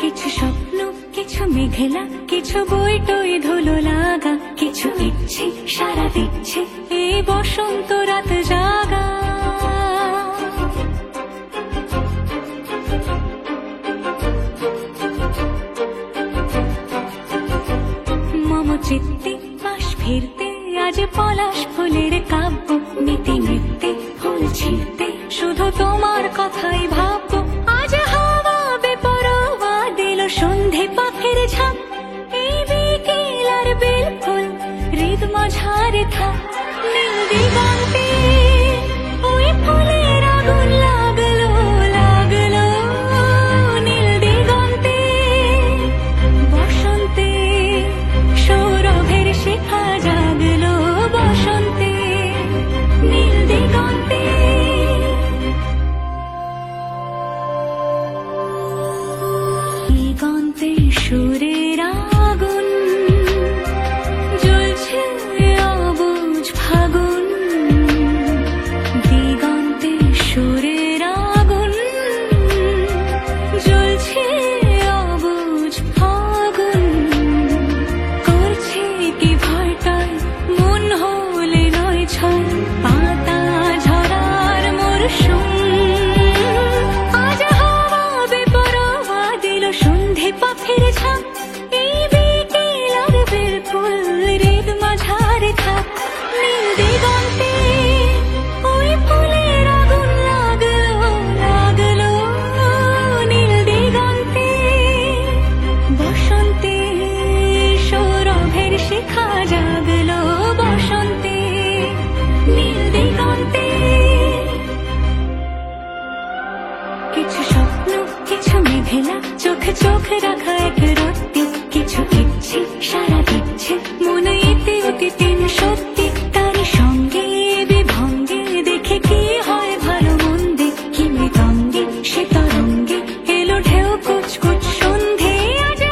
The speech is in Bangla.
কিছু স্বপ্ন, কিছু মেঘলা, কিছু বই টই ধুলো লাগা, কিছু ইচ্ছে সারা দিচ্ছে এই বসন্ত রাত জাগা। মম চিত্তে পাশ ফিরতে আজ পলাশ ফুলের কাব্য, নিতে নিতে ফুল ছিঁড়তে শুধু তোমার কথাই ভাববো। আজ হাওয়া বেপরোয়া দিল সন্ধে পাখির ঝাঁক, এই বিকেল আর বেল ফুল হৃদ মাঝারে থাক। নীল দিগন্তে ওই ফুলের আগুন লাগলো লাগলো, নীল দিগন্তে বসন্তে সৌরভের শিখা জাগলো, বসন্তে নীল দিগন্তে। দিগন্তে সুরের আগুন জ্বলছে অবুঝ ফাগুন, দিগন্তে সুরের আগুন জ্বলছে অবুঝ ফাগুন। করছে কি ভয়টায় মন হলে নয় ছয়, পাতা ঝরার মরশুম। আজ হাওয়া বেপরোয়া দিল সন্ধে পাখির ঝাঁক, এই বিকেল আর বেল ফুল হৃদ মাঝারে থাক। নীল দিগন্তে ওই ফুলের আগুন লাগলো লাগলো, নীল দিগন্তে বসন্তে সৌরভের শিখা জাগলো, বসন্তে নীল দিগন্তে। কিছু স্বপ্ন, কিছু মেঘলা, চোখে চোখ রাখা এক